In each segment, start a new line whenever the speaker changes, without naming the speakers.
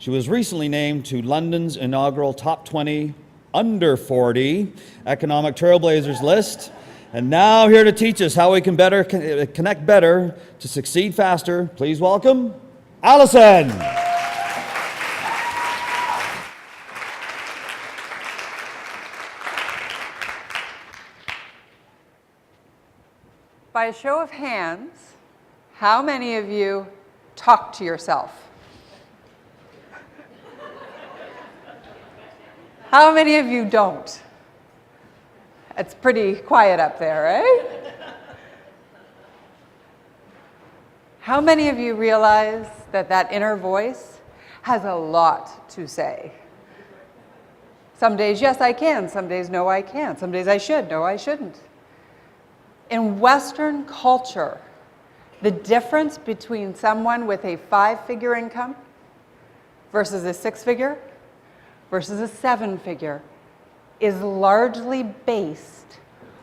She was recently named to London's inaugural Top 20 Under 40 Economic Trailblazers list. And now here to teach us how we can better connect better to succeed faster, please welcome Allison.
By a show of hands, how many of you talk to yourself? How many of you don't? It's pretty quiet up there, eh? How many of you realize that that inner voice has a lot to say? Some days, yes, I can. Some days, no, I can't. Some days I should, no, I shouldn't. In Western culture, the difference between someone with a 5-figure income versus a 6-figure versus a 7-figure is largely based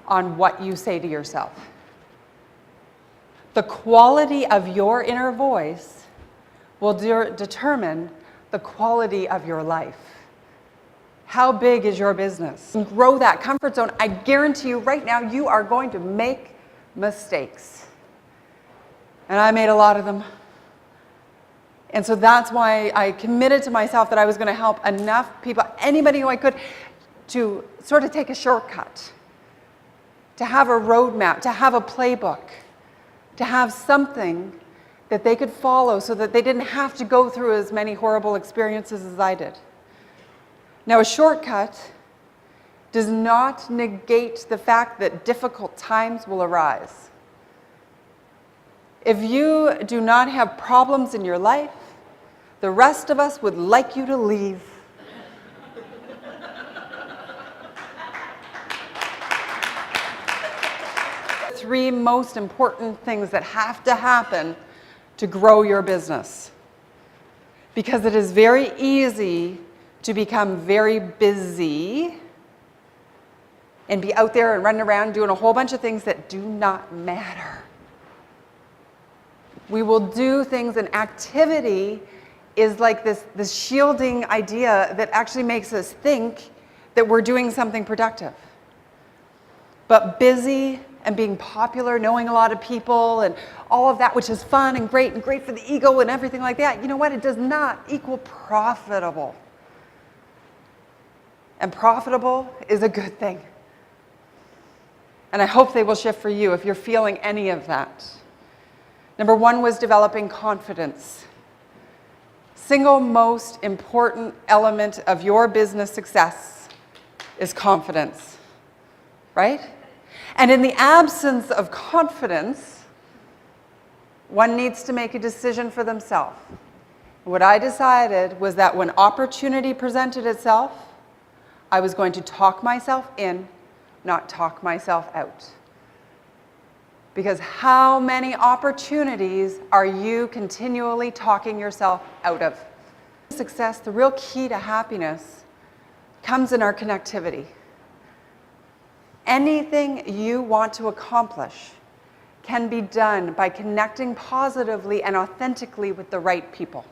on what you say to yourself. The quality of your inner voice will determine the quality of your life. How big is your business? Grow that comfort zone. I guarantee you right now, you are going to make mistakes. And I made a lot of them. And so that's why I committed to myself that I was going to help enough people, anybody who I could, to sort of take a shortcut, to have a roadmap, to have a playbook, to have something that they could follow so that they didn't have to go through as many horrible experiences as I did. Now, a shortcut does not negate the fact that difficult times will arise. If you do not have problems in your life, the rest of us would like you to leave. Three most important things that have to happen to grow your business. Because it is very easy to become very busy and be out there and running around doing a whole bunch of things that do not matter. We will do things, and activity is like this shielding idea that actually makes us think that we're doing something productive. But busy and being popular, knowing a lot of people and all of that, which is fun and great for the ego and everything like that, you know what? It does not equal profitable. And profitable is a good thing. And I hope they will shift for you if you're feeling any of that. Number one was developing confidence. Single most important element of your business success is confidence, right? And in the absence of confidence, one needs to make a decision for themselves. What I decided was that when opportunity presented itself, I was going to talk myself in, not talk myself out. Because how many opportunities are you continually talking yourself out of? Success, the real key to happiness, comes in our connectivity. Anything you want to accomplish can be done by connecting positively and authentically with the right people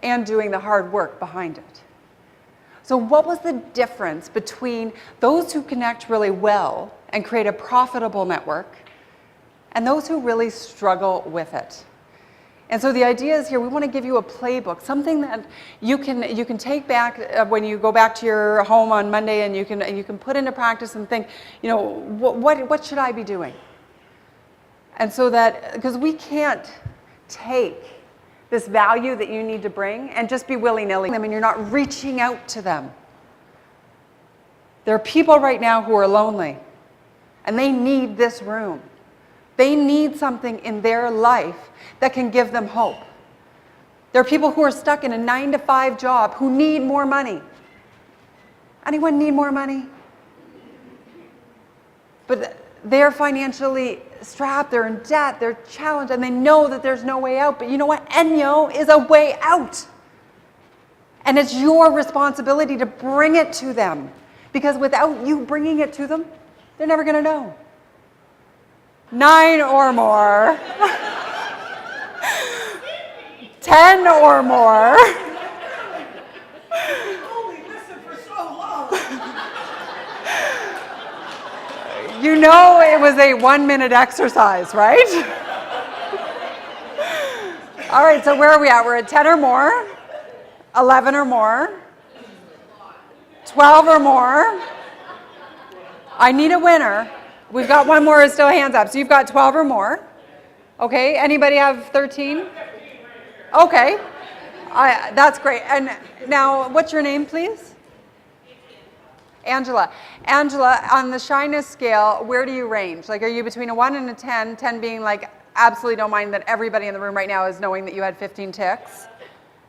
and doing the hard work behind it. So what was the difference between those who connect really well and create a profitable network and those who really struggle with it? And so the idea is here, we want to give you a playbook, something that you can take back when you go back to your home on Monday, and you can put into practice and think, you know, what should I be doing? And so that, because we can't take this value that you need to bring and just be willy-nilly. I mean, you're not reaching out to them. There are people right now who are lonely, and they need this room. They need something in their life that can give them hope. There are people who are stuck in a 9-to-5 job who need more money. Anyone need more money? But they're financially strapped, they're in debt, they're challenged, and they know that there's no way out. But you know what? Enjo is a way out. And it's your responsibility to bring it to them. Because without you bringing it to them, they're never going to know. 9 or more. 10 or more.
Only listen for so long.
You know it was a 1-minute exercise, right? All right, so where are we at? We're at 10 or more, 11 or more, 12 or more. I need a winner. We've got one more who's still hands up. So you've got 12 or more. Okay, anybody have 13? Okay, that's great. And now, what's your name, please? Angela. Angela, on the shyness scale, where do you range? Like, are you between a 1 and a 10? 10 being like, absolutely don't mind that everybody in the room right now is knowing that you had 15 ticks.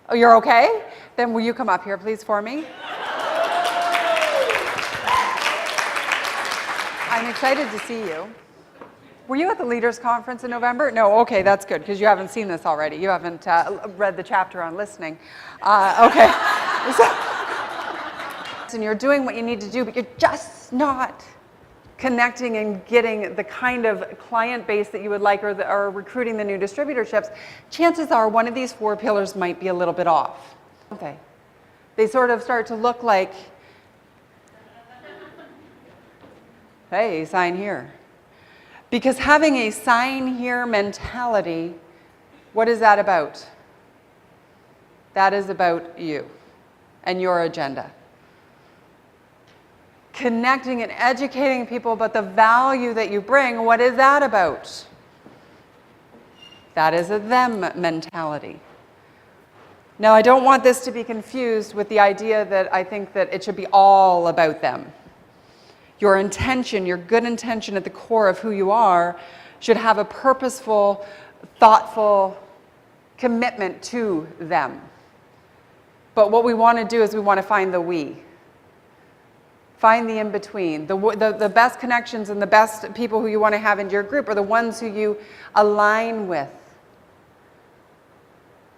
Oh, you're okay? Then will you come up here, please, for me? I'm excited to see you. Were you at the Leaders Conference in November? No, okay, that's good, because you haven't seen this already. You haven't read the chapter on listening. Okay. And you're doing what you need to do, but you're just not connecting and getting the kind of client base that you would like, or recruiting the new distributorships. Chances are one of these 4 pillars might be a little bit off, don't they? They sort of start to look like, hey, sign here. Because having a sign here mentality, what is that about? That is about you and your agenda. Connecting and educating people about the value that you bring, what is that about? That is a them mentality. Now, I don't want this to be confused with the idea that I think that it should be all about them. Your intention, your good intention at the core of who you are, should have a purposeful, thoughtful commitment to them. But what we want to do is we want to find the we. Find the in-between. The best connections and the best people who you want to have in your group are the ones who you align with.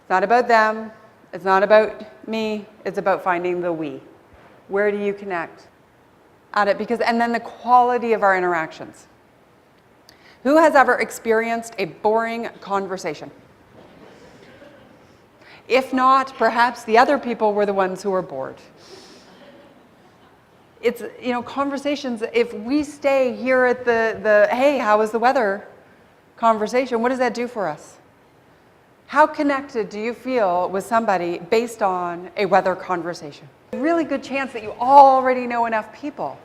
It's not about them. It's not about me. It's about finding the we. Where do you connect? At it, and then the quality of our interactions. Who has ever experienced a boring conversation? If not, perhaps the other people were the ones who were bored. It's, conversations, if we stay here at the hey, how was the weather conversation, what does that do for us? How connected do you feel with somebody based on a weather conversation? A really good chance that you already know enough people.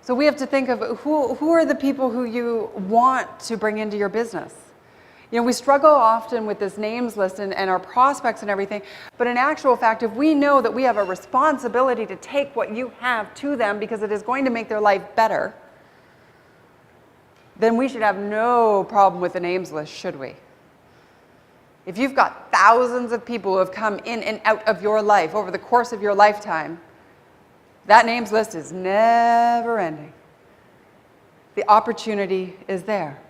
So we have to think of who are the people who you want to bring into your business. We struggle often with this names list and our prospects and everything, but in actual fact, if we know that we have a responsibility to take what you have to them because it is going to make their life better, then we should have no problem with the names list, should we? If you've got thousands of people who have come in and out of your life over the course of your lifetime, that names list is never ending. The opportunity is there.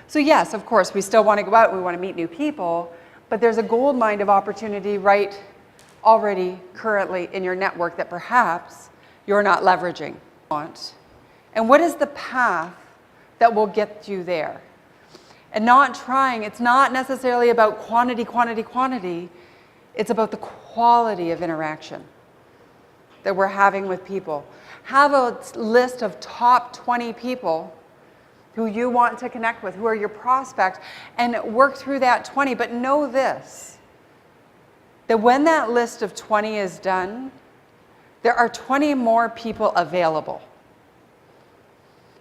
So yes, of course, we still want to go out and we want to meet new people, but there's a gold mine of opportunity right already currently in your network that perhaps you're not leveraging. And what is the path that will get you there? And not trying, it's not necessarily about quantity, it's about the quality of interaction that we're having with people. Have a list of top 20 people who you want to connect with, who are your prospects, and work through that 20. But know this, that when that list of 20 is done, there are 20 more people available.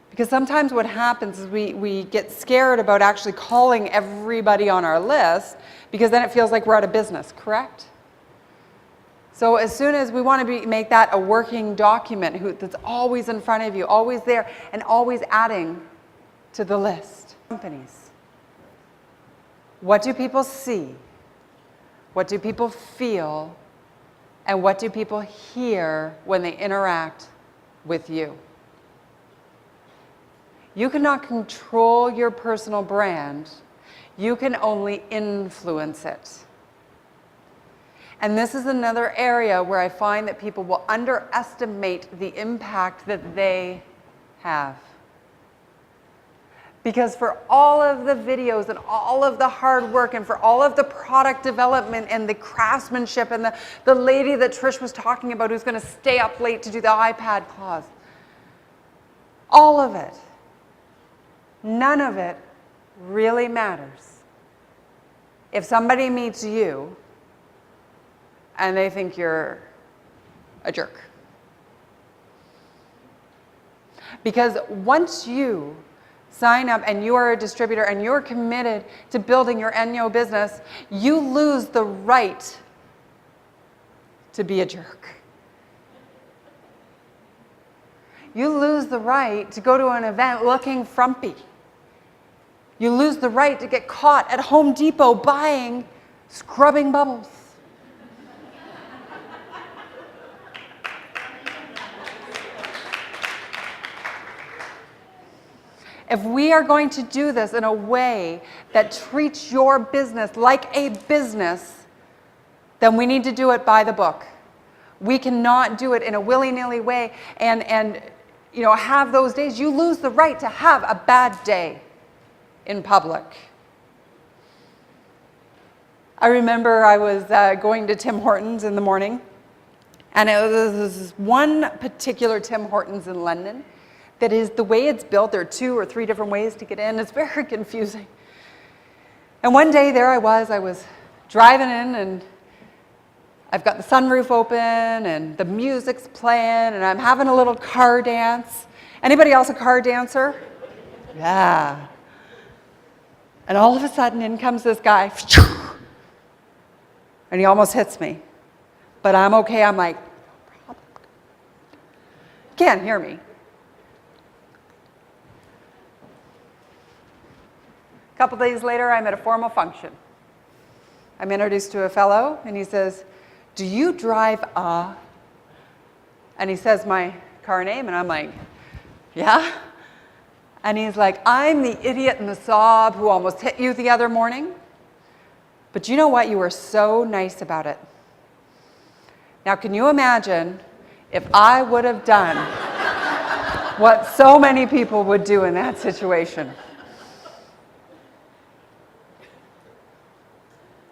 Because sometimes what happens is we get scared about actually calling everybody on our list, because then it feels like we're out of business, correct? So as soon as we want to make that a working document that's always in front of you, always there, and always adding to the list. Companies. What do people see? What do people feel? And what do people hear when they interact with you? You cannot control your personal brand. You can only influence it. And this is another area where I find that people will underestimate the impact that they have. Because for all of the videos and all of the hard work and for all of the product development and the craftsmanship and the lady that Trish was talking about who's going to stay up late to do the iPad clause, all of it, none of it really matters if somebody meets you and they think you're a jerk. Because once you sign up and you are a distributor and you're committed to building your Enjo business, you lose the right to be a jerk. You lose the right to go to an event looking frumpy. You lose the right to get caught at Home Depot buying scrubbing bubbles. If we are going to do this in a way that treats your business like a business, then we need to do it by the book. We cannot do it in a willy-nilly way and have those days. You lose the right to have a bad day in public. I remember I was going to Tim Hortons in the morning, and it was this one particular Tim Hortons in London that is the way it's built. There are 2 or 3 different ways to get in. It's very confusing. And one day there I was driving in, and I've got the sunroof open and the music's playing and I'm having a little car dance. Anybody else a car dancer? Yeah. And all of a sudden in comes this guy and he almost hits me. But I'm okay. I'm like, no problem. Can't hear me. A couple days later, I'm at a formal function. I'm introduced to a fellow, and he says, "Do you drive a?" And he says my car name, and I'm like, "Yeah." And he's like, "I'm the idiot in the Saab who almost hit you the other morning. But you know what? You were so nice about it." Now, can you imagine if I would have done what so many people would do in that situation?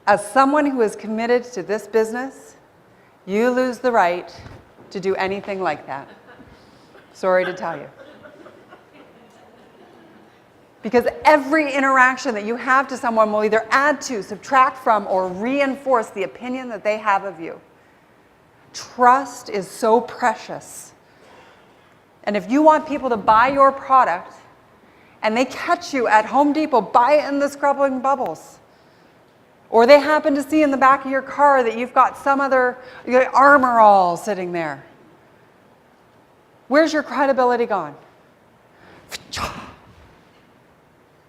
As someone who is committed to this business, you lose the right to do anything like that. Sorry to tell you. Because every interaction that you have to someone will either add to, subtract from, or reinforce the opinion that they have of you. Trust is so precious. And if you want people to buy your product and they catch you at Home Depot buying the scrubbing bubbles, or they happen to see in the back of your car that you've got some other Armor All sitting there, where's your credibility gone?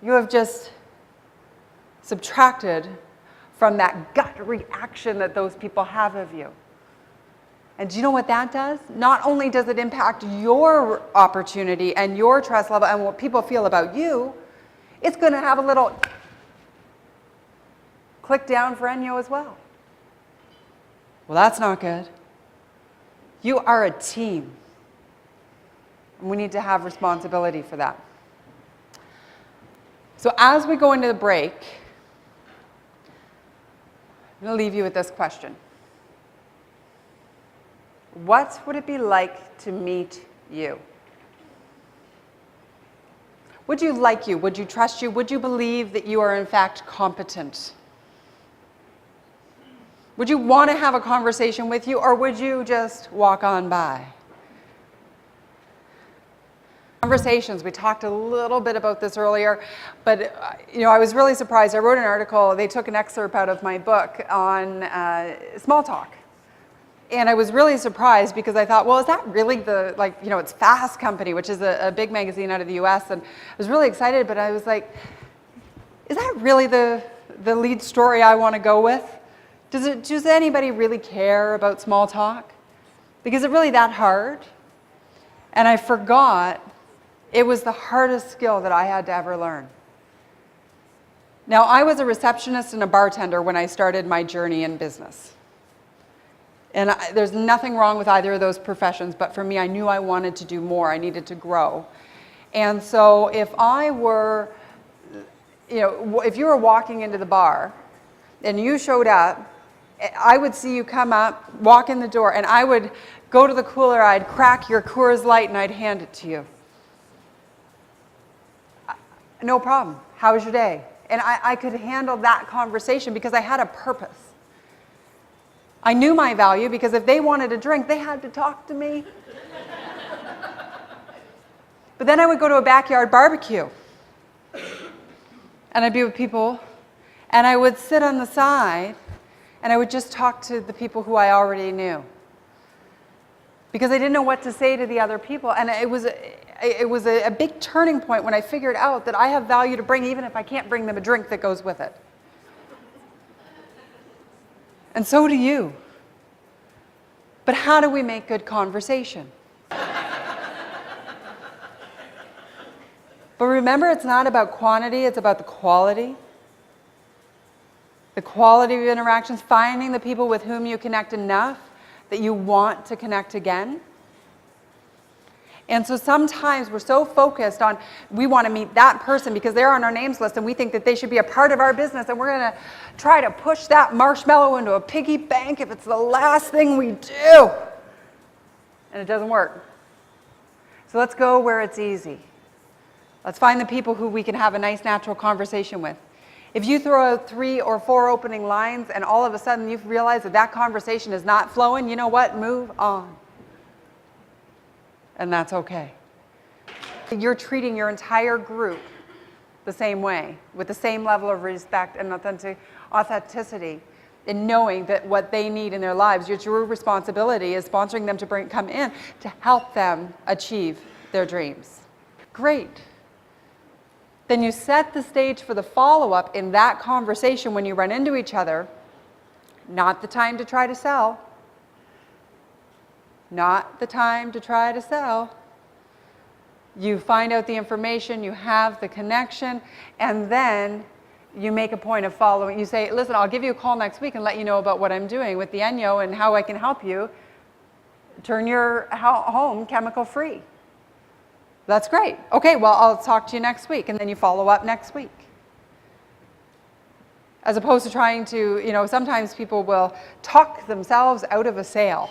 You have just subtracted from that gut reaction that those people have of you. And do you know what that does? Not only does it impact your opportunity and your trust level and what people feel about you, it's going to have a little click down for Enjo as well. Well, that's not good. You are a team. And we need to have responsibility for that. So as we go into the break, I'm going to leave you with this question. What would it be like to meet you? Would you like you? Would you trust you? Would you believe that you are in fact competent? Would you want to have a conversation with you, or would you just walk on by? Conversations, we talked a little bit about this earlier, but I was really surprised. I wrote an article, they took an excerpt out of my book on small talk. And I was really surprised because I thought, well, is that really it's Fast Company, which is a big magazine out of the US, and I was really excited, but I was like, is that really the lead story I want to go with? Does anybody really care about small talk? Because is it really that hard? And I forgot it was the hardest skill that I had to ever learn. Now, I was a receptionist and a bartender when I started my journey in business. And there's nothing wrong with either of those professions, but for me, I knew I wanted to do more. I needed to grow. And so if I were, if you were walking into the bar and you showed up, I would see you come up, walk in the door, and I would go to the cooler, I'd crack your Coors Light, and I'd hand it to you. No problem. How was your day? And I could handle that conversation because I had a purpose. I knew my value because if they wanted a drink, they had to talk to me. But then I would go to a backyard barbecue. And I'd be with people, and I would sit on the side, and I would just talk to the people who I already knew. Because I didn't know what to say to the other people. And it was a big turning point when I figured out that I have value to bring, even if I can't bring them a drink that goes with it. And so do you. But how do we make good conversation? But remember, it's not about quantity, it's about the quality. The quality of interactions, finding the people with whom you connect enough that you want to connect again. And so sometimes we're so focused on, we want to meet that person because they're on our names list and we think that they should be a part of our business, and we're going to try to push that marshmallow into a piggy bank if it's the last thing we do. And it doesn't work. So let's go where it's easy. Let's find the people who we can have a nice natural conversation with. If you throw out 3 or 4 opening lines and all of a sudden you realize that that conversation is not flowing, you know what? Move on. And that's okay. You're treating your entire group the same way, with the same level of respect and authenticity, in knowing that what they need in their lives, your true responsibility is sponsoring them to come in to help them achieve their dreams. Great. Then you set the stage for the follow-up in that conversation when you run into each other. Not the time to try to sell. Not the time to try to sell. You find out the information, you have the connection, and then you make a point of following. You say, listen, I'll give you a call next week and let you know about what I'm doing with the Enjo and how I can help you turn your home chemical-free. That's great. Okay, well, I'll talk to you next week, and then you follow up next week. As opposed to trying to, sometimes people will talk themselves out of a sale.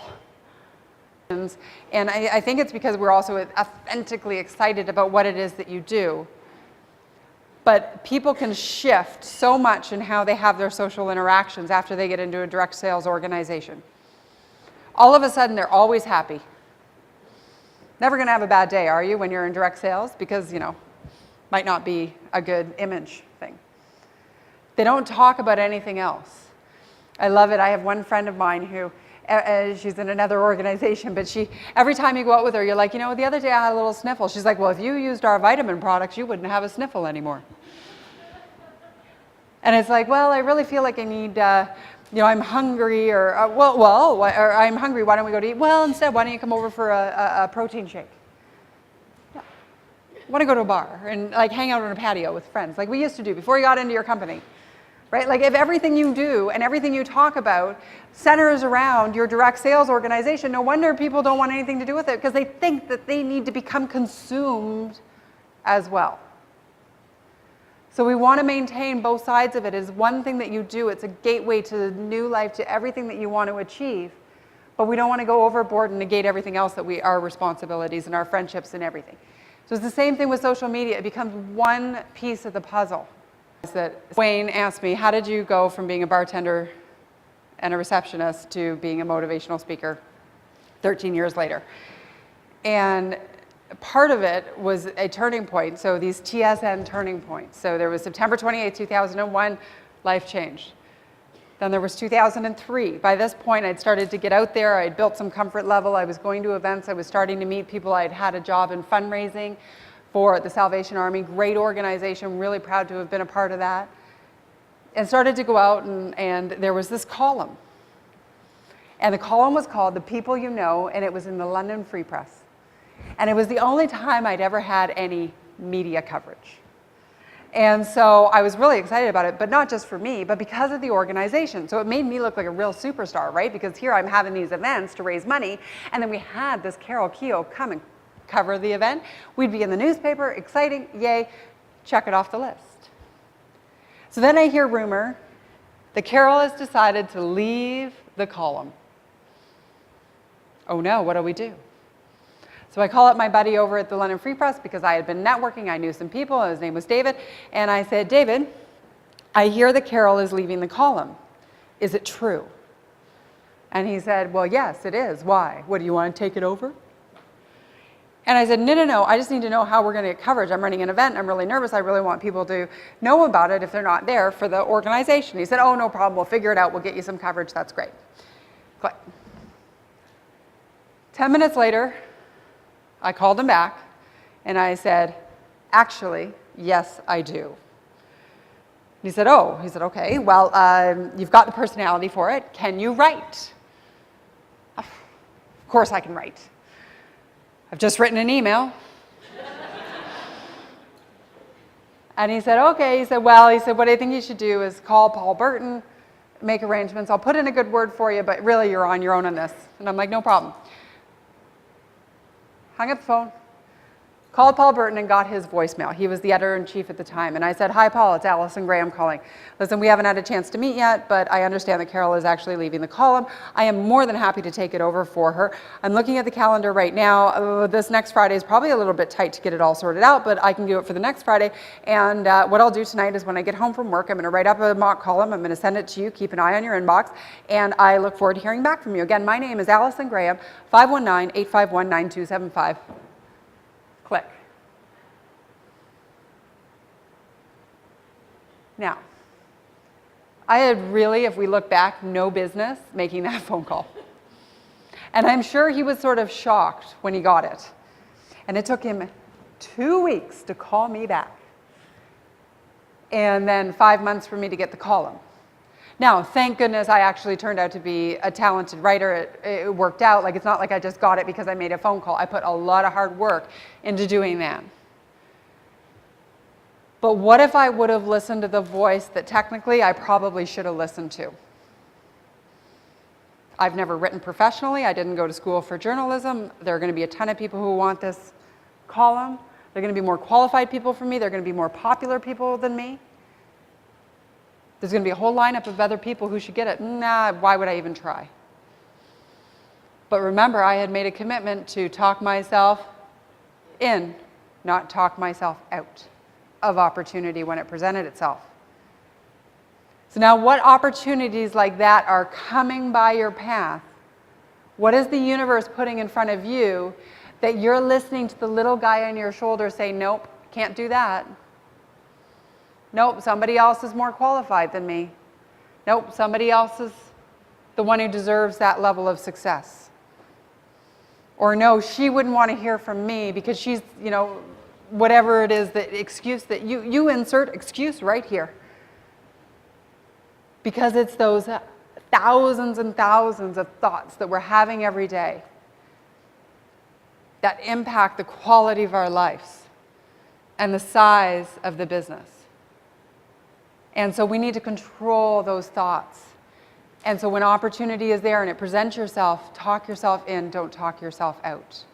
And I think it's because we're also authentically excited about what it is that you do. But people can shift so much in how they have their social interactions after they get into a direct sales organization. All of a sudden, they're always happy. Never going to have a bad day, are you, when you're in direct sales? Because, might not be a good image thing. They don't talk about anything else. I love it. I have one friend of mine who, she's in another organization, but every time you go out with her, you're like, the other day I had a little sniffle. She's like, well, if you used our vitamin products, you wouldn't have a sniffle anymore. And it's like, well, I really feel like I need, I'm hungry, or I'm hungry, why don't we go to eat? Well, instead, why don't you come over for a protein shake? Yeah. I want to go to a bar and hang out on a patio with friends, like we used to do before you got into your company. Right? Like if everything you do and everything you talk about centers around your direct sales organization, no wonder people don't want anything to do with it, because they think that they need to become consumed as well. So we want to maintain both sides of it. It's one thing that you do. It's a gateway to new life, to everything that you want to achieve. But we don't want to go overboard and negate everything else that our responsibilities and our friendships and everything. So it's the same thing with social media. It becomes one piece of the puzzle. That Wayne asked me, how did you go from being a bartender and a receptionist to being a motivational speaker 13 years later? And part of it was a turning point, so these TSN turning points. So there was September 28, 2001, life changed. Then there was 2003. By this point, I'd started to get out there. I'd built some comfort level. I was going to events. I was starting to meet people. I'd had a job in fundraising for the Salvation Army, great organization, really proud to have been a part of that. And started to go out, and there was this column. And the column was called The People You Know, and it was in the London Free Press. And it was the only time I'd ever had any media coverage. And so I was really excited about it, but not just for me, but because of the organization. So it made me look like a real superstar, right? Because here I'm having these events to raise money, and then we had this Carol Keogh come and cover the event. We'd be in the newspaper, exciting, yay, check it off the list. So then I hear rumor that Carol has decided to leave the column. Oh no, what do we do? So I call up my buddy over at the London Free Press because I had been networking, I knew some people, his name was David, and I said, David, I hear that Carol is leaving the column. Is it true? And he said, well, yes, it is. Why? What, do you want to take it over? And I said, no, I just need to know how we're going to get coverage. I'm running an event. I'm really nervous. I really want people to know about it if they're not there for the organization. He said, oh, no problem. We'll figure it out. We'll get you some coverage. That's great. Click. 10 minutes later, I called him back, and I said, actually, yes, I do. He said, oh. He said, okay, well, you've got the personality for it. Can you write? Of course I can write. I've just written an email. And he said, okay. He said, well, what I think you should do is call Paul Burton, make arrangements. I'll put in a good word for you, but really you're on your own on this. And I'm like, no problem. Hung up the phone, called Paul Burton and got his voicemail. He was the editor-in-chief at the time. And I said, hi, Paul, it's Allison Graham calling. Listen, we haven't had a chance to meet yet, but I understand that Carol is actually leaving the column. I am more than happy to take it over for her. I'm looking at the calendar right now. This next Friday is probably a little bit tight to get it all sorted out, but I can do it for the next Friday. And what I'll do tonight is when I get home from work, I'm going to write up a mock column. I'm going to send it to you. Keep an eye on your inbox. And I look forward to hearing back from you. Again, my name is Allison Graham, 519-851-9275. Click. Now, I had really, if we look back, no business making that phone call. And I'm sure he was sort of shocked when he got it. And it took him 2 weeks to call me back. And then 5 months for me to get the column. Now, thank goodness I actually turned out to be a talented writer. It worked out. Like, it's not like I just got it because I made a phone call. I put a lot of hard work into doing that. But what if I would have listened to the voice that technically I probably should have listened to? I've never written professionally. I didn't go to school for journalism. There are going to be a ton of people who want this column. There are going to be more qualified people from me. There are going to be more popular people than me. There's going to be a whole lineup of other people who should get it. Nah, why would I even try? But remember, I had made a commitment to talk myself in, not talk myself out of opportunity when it presented itself. So now what opportunities like that are coming by your path? What is the universe putting in front of you that you're listening to the little guy on your shoulder say, nope, can't do that. Nope, somebody else is more qualified than me. Nope, somebody else is the one who deserves that level of success. Or no, she wouldn't want to hear from me because she's, whatever it is, that excuse that you insert excuse right here. Because it's those thousands and thousands of thoughts that we're having every day that impact the quality of our lives and the size of the business. And so we need to control those thoughts. And so when opportunity is there and it presents yourself, talk yourself in, don't talk yourself out.